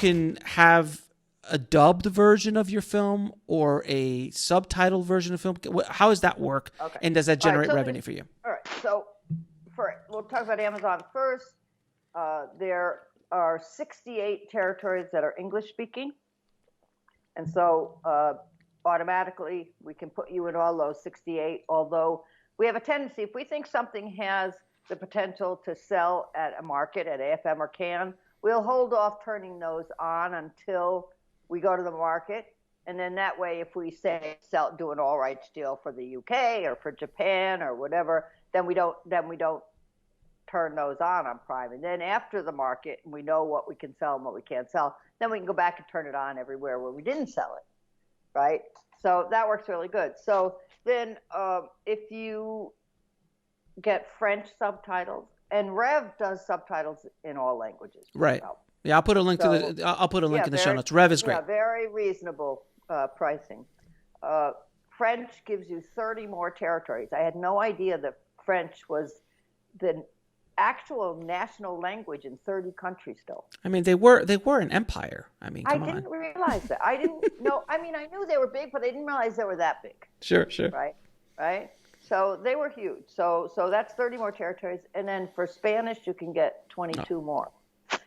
can have a dubbed version of your film or a subtitle version of film? How does that work? Okay. And does that generate so revenue for you? All right. So we'll talk about Amazon first. There are 68 territories that are English speaking. And so automatically we can put you in all those 68, although we have a tendency, if we think something has the potential to sell at a market, at AFM or Cannes, we'll hold off turning those on until we go to the market. And then that way, if we say do an all rights deal for the UK or for Japan or whatever, then we don't turn those on Prime. And then after the market, we know what we can sell and what we can't sell, then we can go back and turn it on everywhere where we didn't sell it, right? So that works really good. So then if you get French subtitles, and Rev does subtitles in all languages. Right. Yeah, I'll put a link in the show notes. Rev is great. Yeah, very reasonable pricing. French gives you 30 more territories. I had no idea that French was the actual national language in 30 countries still. I mean, they were an empire. I mean, come on. I didn't realize that. I didn't know. I mean, I knew they were big, but I didn't realize they were that big. Sure. Right. So they were huge. So that's 30 more territories. And then for Spanish, you can get 22 more.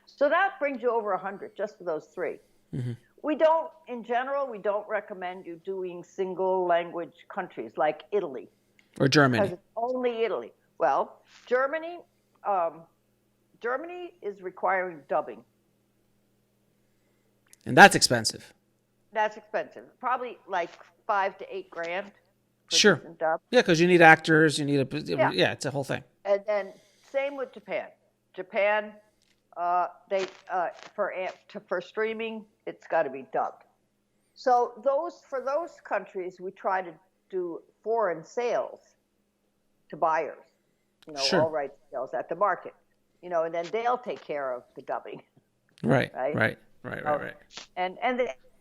So that brings you over 100 just for those three. Mm-hmm. In general, we don't recommend you doing single language countries like Italy. Or Germany. Because it's only Italy. Well, Germany is requiring dubbing. And that's expensive. Probably like $5,000 to $8,000. Sure. Dub. Yeah, because you need actors, it's a whole thing. And then same with Japan. Japan, for streaming, it's got to be dubbed. So for those countries, we try to do foreign sales to buyers. Sure. All rights sales at the market. And then they'll take care of the dubbing. Right.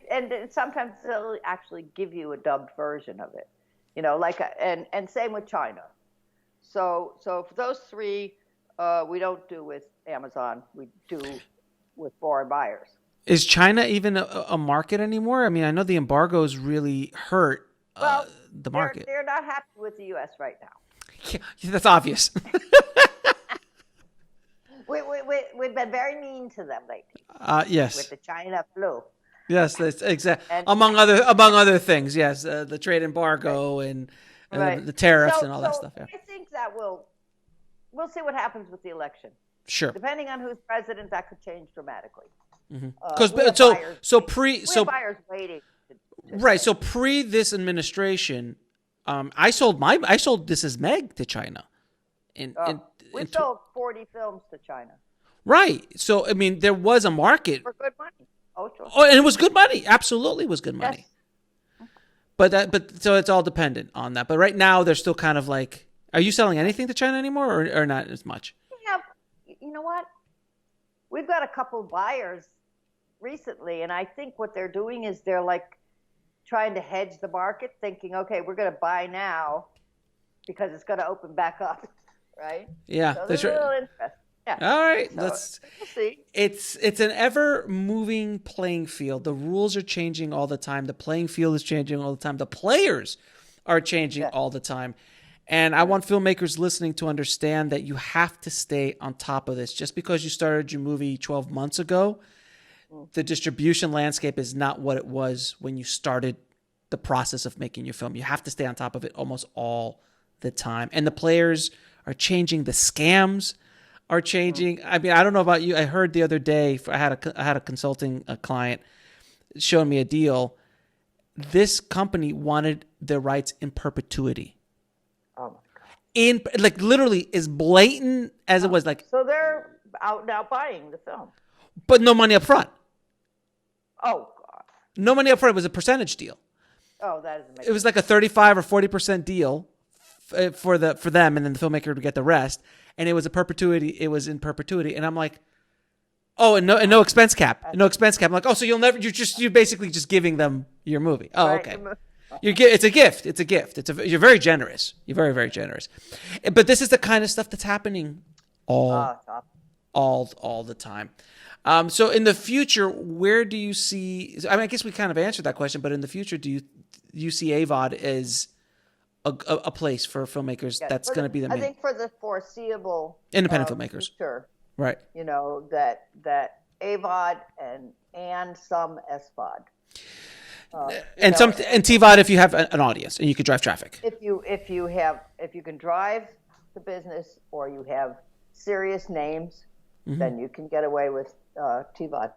And sometimes they'll actually give you a dubbed version of it. And same with China. So for those three, we don't do with Amazon. We do with foreign buyers. Is China even a market anymore? I mean, I know the embargoes really hurt the market. They're not happy with the U.S. right now. Yeah, that's obvious. We've been very mean to them lately. Yes. With the China flu. Yes, that's exactly. Among other things, yes, the trade embargo and the tariffs and all that stuff. Yeah. I think that we'll see what happens with the election. Sure. Depending on who's president, that could change dramatically. Because buyers waiting. Right. So pre this administration, I sold This Is Meg to China. We sold 40 films to China. Right. So I mean, there was a market for good money. Oh, sure. Oh, and it was good money. Absolutely was good money. Yes. But so it's all dependent on that. But right now they're still kind of like, are you selling anything to China anymore or not as much? Yeah. You know what? We've got a couple buyers recently, and I think what they're doing is they're like trying to hedge the market, thinking, okay, we're going to buy now because it's going to open back up, right? Yeah. So there's a little interest. Yeah. All right, we'll see. It's an ever moving playing field. The rules are changing all the time. The playing field is changing all the time. The players are changing all the time. And I want filmmakers listening to understand that you have to stay on top of this. Just because you started your movie 12 months ago, the distribution landscape is not what it was when you started the process of making your film. You have to stay on top of it almost all the time. And the players are changing. The scams are changing. I mean, I don't know about you. I heard the other day, I had a consulting client showing me a deal. This company wanted the rights in perpetuity. Oh my God. Like literally as blatant as it was. Like, so they're out now buying the film, but no money up front. Oh God. No money up front. It was a percentage deal. Oh, that is amazing. It was like a 35 or 40% deal for them, and then the filmmaker would get the rest. And it was a perpetuity. It was in perpetuity, and I'm like, oh, and no expense cap. No expense cap. I'm like, oh, so you're basically just giving them your movie. Oh, okay. It's a gift. It's a gift. You're very generous. You're very, very generous. But this is the kind of stuff that's happening all all the time. So in the future, where do you see? I mean, I guess we kind of answered that question, but in the future, do you see AVOD as a place for filmmakers that's going to be the main? I think for the foreseeable Independent filmmakers, future, right? You know, that AVOD and some SVOD. And TVOD if you have an audience and you could drive traffic. If you can drive the business or you have serious names, then you can get away with TVOD.